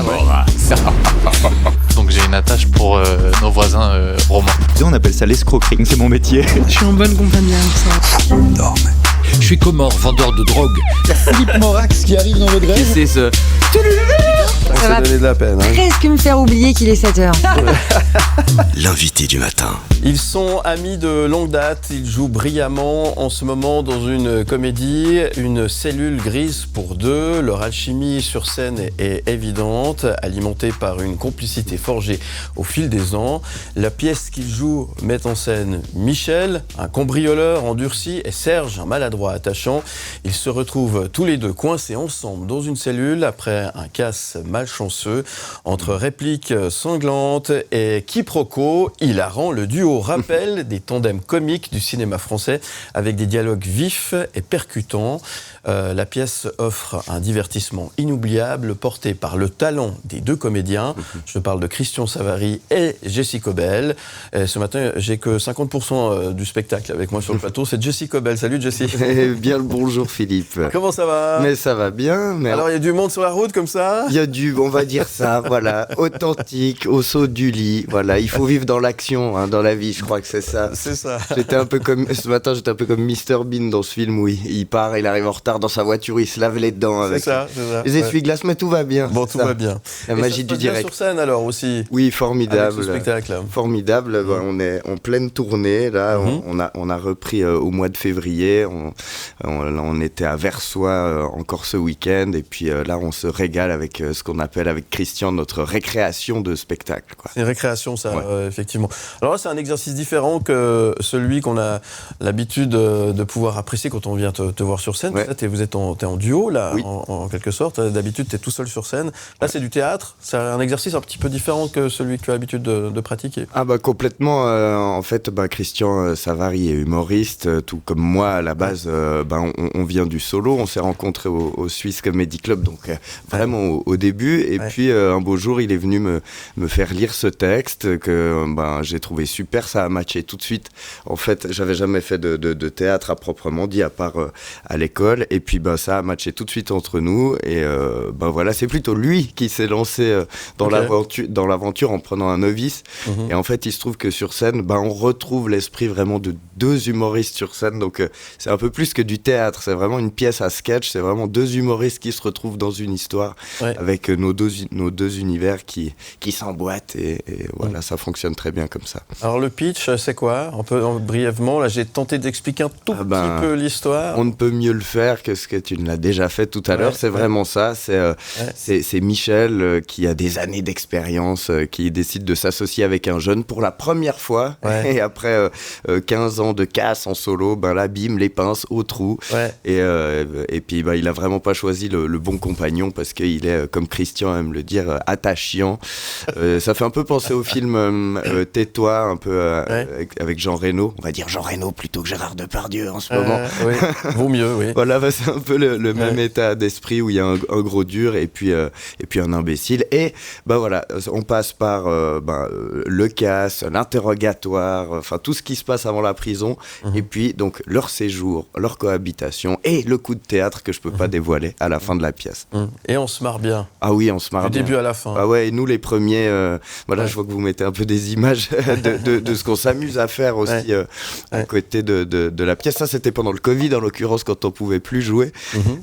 Morax. Donc j'ai une attache pour nos voisins romains. On appelle ça l'escroquerie, c'est mon métier. Je suis en bonne compagnie avec ça. Non, mais... Je suis Comore, vendeur de drogue. Philippe Morax qui arrive dans votre grève. C'est ce... Ça va donné de la peine. presque me faire oublier qu'il est 7h. L'invité du matin. Ils sont amis de longue date, ils jouent brillamment en ce moment dans une comédie, une cellule grise pour deux. Leur alchimie sur scène est évidente, alimentée par une complicité forgée au fil des ans. La pièce qu'ils jouent met en scène Michel, un cambrioleur endurci, et Serge, un maladroit attachant. Ils se retrouvent tous les deux coincés ensemble dans une cellule après un casse malchanceux. Entre répliques sanglantes et quiproquos, hilarant, le duo rappelle des tandems comiques du cinéma français avec des dialogues vifs et percutants. La pièce offre un divertissement inoubliable porté par le talent des deux comédiens. Je parle de Christian Savary et Jessie Cobel. Et ce matin, j'ai que 50% du spectacle avec moi sur le plateau. C'est Jessie Cobel. Salut Jessie. Bien le bonjour Philippe. Comment ça va ? Mais ça va bien. Mais alors il y a du monde sur la route comme ça ? il y a du, on va dire ça, voilà, authentique, au saut du lit. Voilà, il faut vivre dans l'action, hein, dans la vie. Je crois que c'est ça. C'est ça. Ce matin, j'étais un peu comme Mr Bean dans ce film où il part, il arrive en retard dans sa voiture, il se lave les dents avec c'est ça. les essuie-glaces, mais tout va bien. Bon, tout va bien. La magie du direct. Sur scène alors aussi. Oui, formidable. Avec ce spectacle. Formidable. On est en pleine tournée là. On a repris au mois de février. On était à Versoix encore ce week-end et puis là on se régale avec ce qu'on appelle avec Christian notre récréation de spectacle. Quoi. C'est une récréation ça, effectivement. Alors là c'est un exercice différent que celui qu'on a l'habitude de pouvoir apprécier quand on vient te voir sur scène. Ouais. Là, t'es en duo là, oui. en quelque sorte. D'habitude t'es tout seul sur scène. Là c'est du théâtre. C'est un exercice un petit peu différent que celui que tu as l'habitude de pratiquer. Ah bah complètement. En fait, Christian Savary est humoriste, tout comme moi à la base. On vient du solo. On s'est rencontrés au Swiss Comedy Club, donc vraiment au début. Et puis un beau jour, il est venu me faire lire ce texte que j'ai trouvé super. Ça a matché tout de suite. En fait, j'avais jamais fait de théâtre à proprement dit, à part à l'école. Et puis ça a matché tout de suite entre nous. Et voilà, c'est plutôt lui qui s'est lancé dans l'aventure en prenant un novice. Et en fait, il se trouve que sur scène, on retrouve l'esprit vraiment de deux humoristes sur scène. Donc c'est un peu plus que du théâtre. C'est vraiment une pièce à sketch. C'est vraiment deux humoristes qui se retrouvent dans une histoire avec nos deux univers qui s'emboîtent. Et voilà, ça fonctionne très bien comme ça. Alors le pitch, c'est quoi ? Brièvement, là j'ai tenté d'expliquer un tout petit peu l'histoire. On ne peut mieux le faire que ce que tu l'as déjà fait tout à l'heure. C'est vraiment ça. C'est Michel qui a des années d'expérience, qui décide de s'associer avec un jeune pour la première fois. Et après 15 ans de casse en solo, là, bim, les pinces au trou. Et puis il a vraiment pas choisi le bon compagnon parce qu'il est, comme Christian aime le dire, attachant. Ça fait un peu penser au film Tais-toi, un peu avec Jean Reno. On va dire Jean Reno plutôt que Gérard Depardieu en ce moment. Oui. Vaut mieux, oui. Voilà, c'est un peu le même état d'esprit où il y a un gros dur et puis un imbécile. Et voilà, on passe par le casse, l'interrogatoire, enfin tout ce qui se passe avant la prison. Et puis donc leur séjour, leur cohabitation et le coup de théâtre que je peux pas dévoiler à la fin de la pièce. Et on se marre bien. Ah oui, on se marre bien. Du début à la fin. Ah ouais, et nous les premiers, je vois que vous mettez un peu des images de ce qu'on s'amuse à faire aussi à côté de la pièce. Ça c'était pendant le Covid en l'occurrence quand on pouvait plus jouer.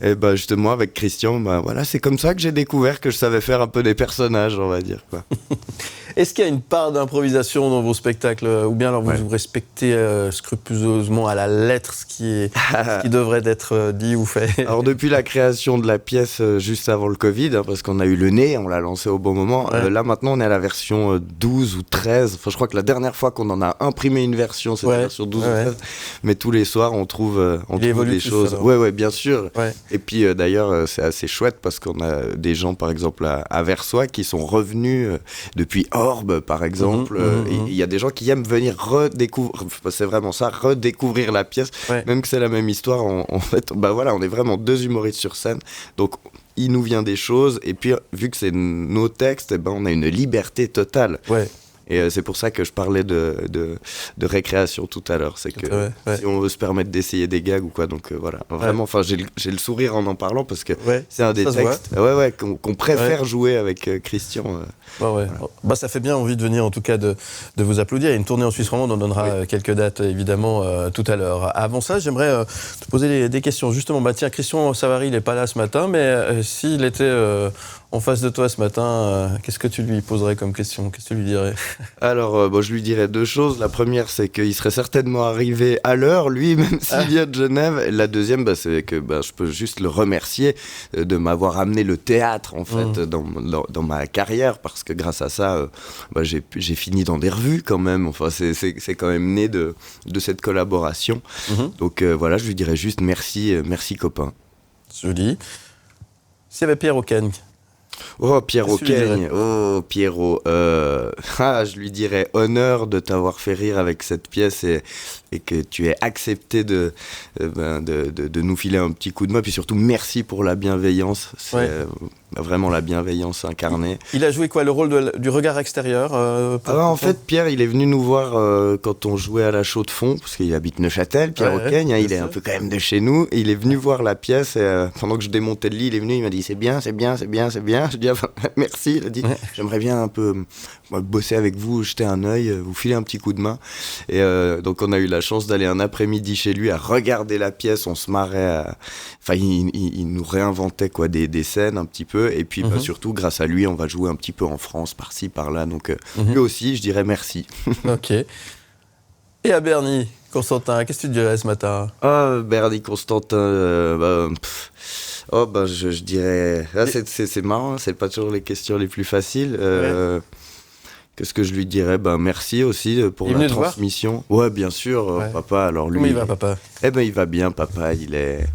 Et justement avec Christian, c'est comme ça que j'ai découvert que je savais faire un peu des personnages, on va dire quoi. Est-ce qu'il y a une part d'improvisation dans vos spectacles ou bien alors vous respectez scrupuleusement à la lettre ce qui devrait être dit ou fait? Alors depuis la création de la pièce juste avant le Covid, parce qu'on a eu le nez, on l'a lancé au bon moment, là maintenant on est à la version 12 ou 13, enfin je crois que la dernière fois qu'on en a imprimé une version c'était la version 12 ou 13, mais tous les soirs on trouve des choses. Ouais, bien sûr. Et puis d'ailleurs c'est assez chouette parce qu'on a des gens par exemple à Versoix qui sont revenus depuis Orbe par exemple. Il y a des gens qui aiment venir redécouvrir, c'est vraiment ça, redécouvrir la pièce, même que c'est la même histoire. En fait, on est vraiment deux humoristes sur scène, donc il nous vient des choses et puis vu que c'est nos textes, on a une liberté totale. Et c'est pour ça que je parlais de récréation tout à l'heure. C'est que si on veut se permettre d'essayer des gags ou quoi, donc voilà. Vraiment, enfin, j'ai le sourire en parlant parce que c'est un des textes qu'on préfère jouer avec Christian. Voilà. Bah, ça fait bien envie de venir, en tout cas, de vous applaudir. Il y a une tournée en Suisse romande, on donnera quelques dates, évidemment, tout à l'heure. Avant ça, j'aimerais te poser des questions. Justement, tiens, Christian Savary, il n'est pas là ce matin, mais s'il était en face de toi ce matin, qu'est-ce que tu lui poserais comme question? Qu'est-ce que tu lui dirais? Alors, je lui dirais deux choses. La première, c'est qu'il serait certainement arrivé à l'heure, lui, même s'il vient de Genève. Et la deuxième, c'est que je peux juste le remercier de m'avoir amené le théâtre, en fait, dans ma carrière, parce que grâce à ça, j'ai fini dans des revues quand même. Enfin, c'est quand même né de cette collaboration. Donc voilà, je lui dirais juste merci copain. Joli. S'il y avait Pierre Auquesne. Oh, Pierrot Keigne, oh, Pierrot, je lui dirais honneur de t'avoir fait rire avec cette pièce et que tu aies accepté de nous filer un petit coup de main, puis surtout merci pour la bienveillance, c'est vraiment la bienveillance incarnée. Il a joué quoi, le rôle du regard extérieur En fait, Pierre, il est venu nous voir quand on jouait à la Chaux de Fonds, parce qu'il habite Neuchâtel, Pierre Auquesne, il est un peu quand même de chez nous, et il est venu voir la pièce, et pendant que je démontais le lit, il est venu, il m'a dit c'est bien. Je dis merci, il a dit j'aimerais bien un peu bosser avec vous, jeter un œil, vous filer un petit coup de main. Et donc on a eu la chance d'aller un après-midi chez lui à regarder la pièce, on se marrait, il nous réinventait des scènes un petit peu, et puis surtout grâce à lui on va jouer un petit peu en France, par-ci, par-là, donc lui aussi je dirais merci. Ok. Et à Bernie Constantin, qu'est-ce que tu dirais ce matin? Bernie Constantin, je dirais... c'est marrant, c'est pas toujours les questions les plus faciles. Qu'est-ce que je lui dirais? Merci aussi pour la transmission. Ouais, bien sûr, papa. Alors lui, comment il va, papa? Il va bien, papa. Il est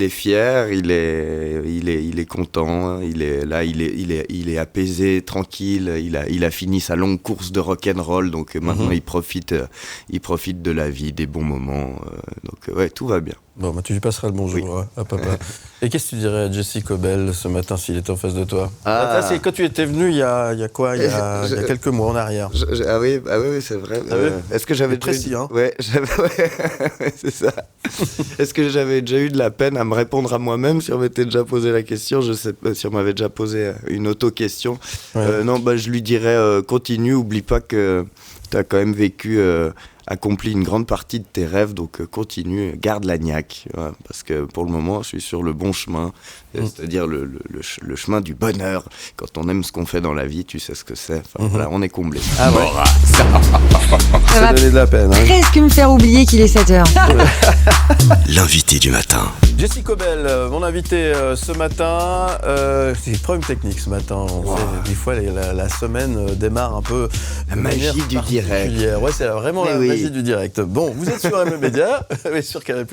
fier, il est content, il est là, il est apaisé, tranquille, il a fini sa longue course de rock'n'roll, donc maintenant il profite de la vie, des bons moments, donc tout va bien. Bon, tu lui passeras le bonjour à papa. Et qu'est-ce que tu dirais à Jesse Cobel ce matin s'il était en face de toi? C'est quand tu étais venu il y a quelques mois en arrière. Oui, c'est vrai. Est-ce que j'avais précis, hein? C'est ça. Est-ce que j'avais déjà eu de la peine à me répondre à moi-même si on m'était déjà posé la question? Je sais pas si on m'avait déjà posé une auto-question. Non, je lui dirais continue, oublie pas que tu as quand même accompli une grande partie de tes rêves, donc continue, garde la niaque, parce que pour le moment je suis sur le bon chemin, c'est-à-dire le chemin du bonheur. Quand on aime ce qu'on fait dans la vie, tu sais ce que c'est, voilà, on est comblé. Ça va donner de la peine, presque me faire oublier qu'il est 7h. L'invité du matin. Jesse Cobel, mon invité ce matin, c'est des problèmes techniques ce matin. Des fois la semaine démarre un peu la magie du direct. Ouais, c'est vraiment magie du direct. Bon, vous êtes sur M Média, sur Canal+.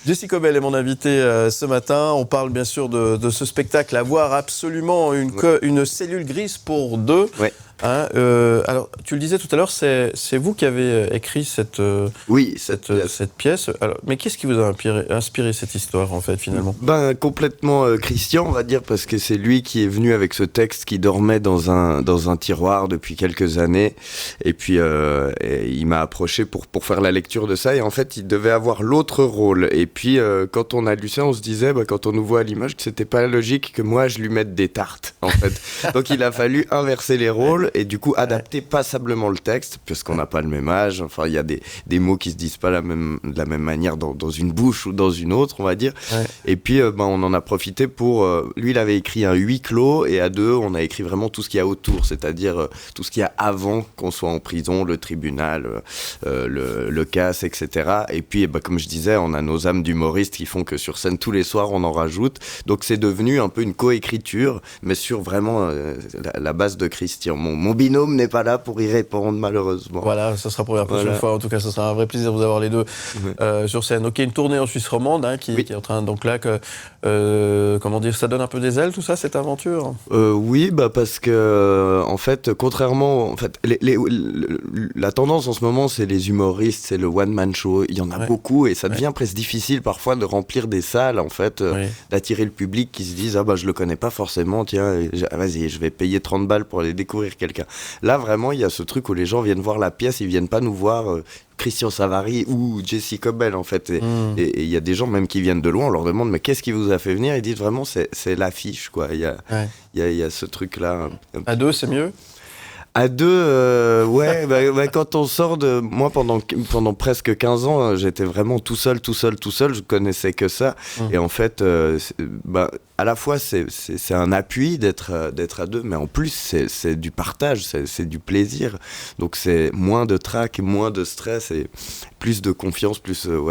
Jesse Cobel est mon invité ce matin. On parle bien sûr de ce spectacle, avoir absolument une cellule grise pour deux. Ouais. Alors, tu le disais tout à l'heure, c'est vous qui avez écrit cette pièce. Alors, mais qu'est-ce qui vous a inspiré cette histoire, en fait, finalement? Complètement Christian, on va dire, parce que c'est lui qui est venu avec ce texte qui dormait dans un tiroir depuis quelques années. Et puis, il m'a approché pour faire la lecture de ça. Et en fait, il devait avoir l'autre rôle. Et puis, quand on a lu ça, on se disait, quand on nous voit à l'image, que c'était pas logique que moi, je lui mette des tartes, en fait. Donc, il a fallu inverser les rôles. Et du coup, adapter passablement le texte, puisqu'on n'a pas le même âge. Enfin, il y a des mots qui se disent pas de la même manière dans une bouche ou dans une autre, on va dire. Ouais. Et puis, on en a profité pour... lui, il avait écrit un huis clos, et à deux, on a écrit vraiment tout ce qu'il y a autour, c'est-à-dire tout ce qu'il y a avant qu'on soit en prison, le tribunal, le casse, etc. Et puis, comme je disais, on a nos âmes d'humoristes qui font que sur scène, tous les soirs, on en rajoute. Donc, c'est devenu un peu une coécriture, mais sur vraiment la base de Christian. mon binôme n'est pas là pour y répondre, malheureusement. Voilà, ça sera pour la prochaine fois. En tout cas, ça sera un vrai plaisir de vous avoir les deux sur scène. Ok, une tournée en Suisse romande qui est en train. Donc là, comment dire, ça donne un peu des ailes, tout ça, cette aventure. Oui, parce que en fait, contrairement, la tendance en ce moment, c'est les humoristes, c'est le one man show. Il y en a beaucoup et ça devient presque difficile parfois de remplir des salles, en fait, d'attirer le public qui se disent je le connais pas forcément. Tiens, vas-y, je vais payer 30 balles pour aller découvrir quelqu'un. Là, vraiment, il y a ce truc où les gens viennent voir la pièce, ils viennent pas nous voir Christian Savary ou Jessie Cobel, en fait. Et il y a des gens même qui viennent de loin, on leur demande mais qu'est-ce qui vous a fait venir ? Ils disent vraiment c'est l'affiche, quoi. Il y a ce truc-là. À deux, c'est mieux ? À deux, quand on sort de... Moi, pendant presque 15 ans, j'étais vraiment tout seul, je connaissais que ça. Et en fait, à la fois, c'est un appui d'être à deux, mais en plus, c'est du partage, c'est du plaisir. Donc, c'est moins de trac, moins de stress et plus de confiance,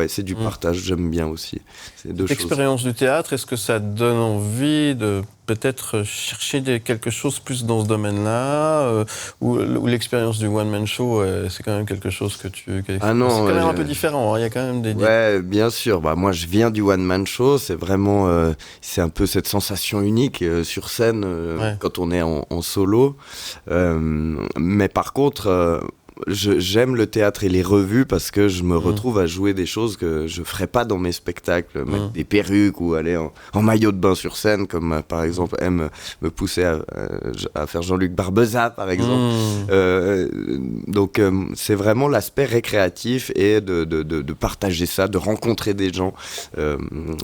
c'est du partage, j'aime bien aussi. C'est deux choses. L'expérience du théâtre, est-ce que ça donne envie de peut-être chercher quelque chose plus dans ce domaine-là ou l'expérience du one-man show, c'est quand même quelque chose que tu... Ah non, c'est quand même un peu différent, il y a quand même des... Ouais, bien sûr. Moi, je viens du one-man show, c'est vraiment... c'est un peu cette sensation unique sur scène quand on est en solo. Mais par contre... j'aime le théâtre et les revues parce que je me retrouve à jouer des choses que je ferais pas dans mes spectacles, mettre des perruques ou aller en maillot de bain sur scène, comme par exemple me pousser à faire Jean-Luc Barbeza, par exemple. Donc c'est vraiment l'aspect récréatif et de partager ça, de rencontrer des gens,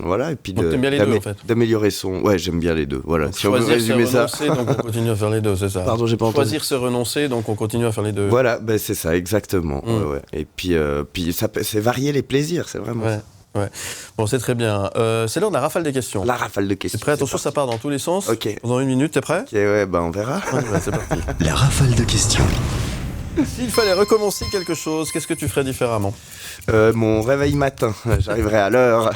voilà, et puis t'aimes bien les deux, en fait. D'améliorer son... Ouais, j'aime bien les deux, voilà. Donc, si on veut résumer ça... donc on continue à faire les deux, c'est ça. Pardon, j'ai pas entendu. Choisir, se renoncer, donc on continue à faire les deux. Voilà, c'est ça, exactement. Ouais. Et puis c'est varier les plaisirs, c'est vraiment ça. Ouais. Bon, c'est très bien. C'est l'heure de la rafale des questions. La rafale de questions. T'es prêt ? Attention, ça part dans tous les sens. Ok. Pendant 1 minute, t'es prêt ? Ok, ouais, on verra. C'est parti. La rafale de questions. S'il fallait recommencer quelque chose, qu'est-ce que tu ferais différemment ? Mon réveil matin, j'arriverai à l'heure.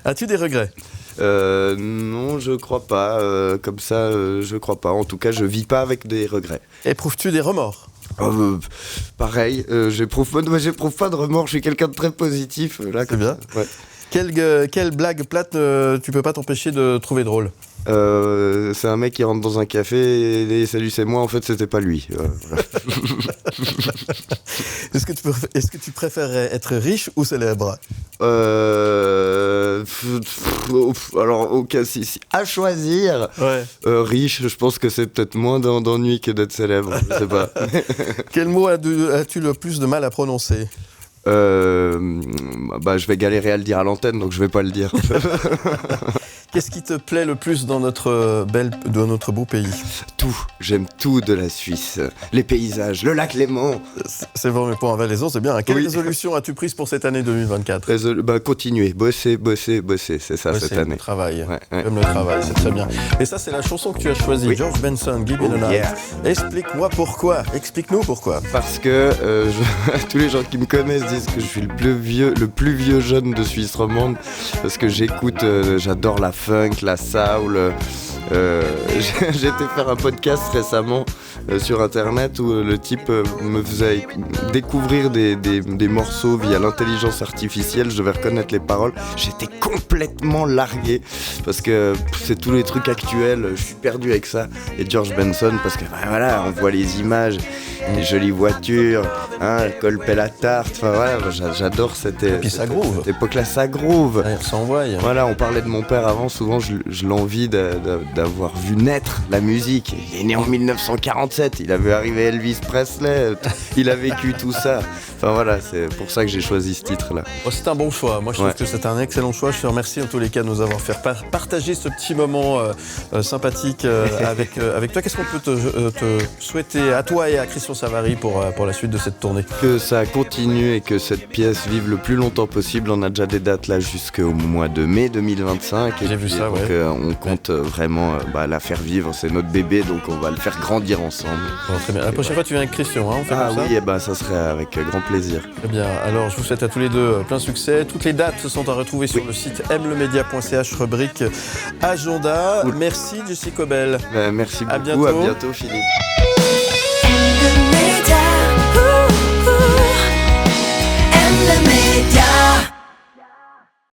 As-tu des regrets ? Non, je crois pas. Comme ça, je crois pas. En tout cas, je vis pas avec des regrets. Éprouves-tu des remords ? Pareil, j'éprouve pas de remords. Je suis quelqu'un de très positif. Là, c'est bien. Ouais. Quelle blague plate tu peux pas t'empêcher de trouver drôle ? C'est un mec qui rentre dans un café et salut, c'est moi. En fait, c'était pas lui. Est-ce que tu préférerais être riche ou célèbre ? Alors, si à choisir, riche, je pense que c'est peut-être moins d'ennui que d'être célèbre. Je sais pas. Quel mot as-tu le plus de mal à prononcer ? Je vais galérer à le dire à l'antenne, donc je vais pas le dire. Qu'est-ce qui te plaît le plus dans notre beau pays ? Tout, j'aime tout de la Suisse. Les paysages, le lac Léman. C'est bon, mais pour un Valaison, c'est bien. Quelle résolution as-tu prise pour cette année 2024 ? Continuer, bosser, c'est ça cette année. Le travail, ouais. Comme le travail, c'est très bien. Et ça, c'est la chanson que tu as choisie, George Benson, Give Me the Night. Yeah. Explique-nous pourquoi. Parce que tous les gens qui me connaissent disent que je suis le plus vieux jeune de Suisse romande, parce que j'adore la funk, la soul. J'ai été faire un podcast récemment sur internet où le type me faisait découvrir des morceaux via l'intelligence artificielle. Je devais reconnaître les paroles. J'étais complètement largué parce que c'est tous les trucs actuels. Je suis perdu avec ça. Et George Benson, parce que on voit les images, les jolies voitures, le colpel à tarte. Enfin voilà, j'adore cette époque-là. Ça groove. Ça s'envoie. Voilà, on parlait de mon père avant. Souvent, je l'envie d'avoir vu naître la musique. Il est né en 1947, il avait arrivé Elvis Presley, il a vécu tout ça. Enfin voilà, c'est pour ça que j'ai choisi ce titre-là. C'est un bon choix, moi je trouve que c'est un excellent choix. Je te remercie en tous les cas de nous avoir fait partager ce petit moment sympathique avec toi. Qu'est-ce qu'on peut te souhaiter à toi et à Christian Savary pour la suite de cette tournée ? Que ça continue et que cette pièce vive le plus longtemps possible. On a déjà des dates là jusqu'au mois de mai 2025. J'ai vu ça, on compte vraiment la faire vivre, c'est notre bébé, donc on va le faire grandir ensemble. Bon, très bien. La prochaine fois tu viens avec Christian, on fait comme ça ? Ça serait avec grand plaisir. Très bien, alors je vous souhaite à tous les deux plein succès. Toutes les dates sont à retrouver sur le site mlemedia.ch, rubrique agenda. Cool. Merci Jessie Cobel. Merci beaucoup, à bientôt Philippe.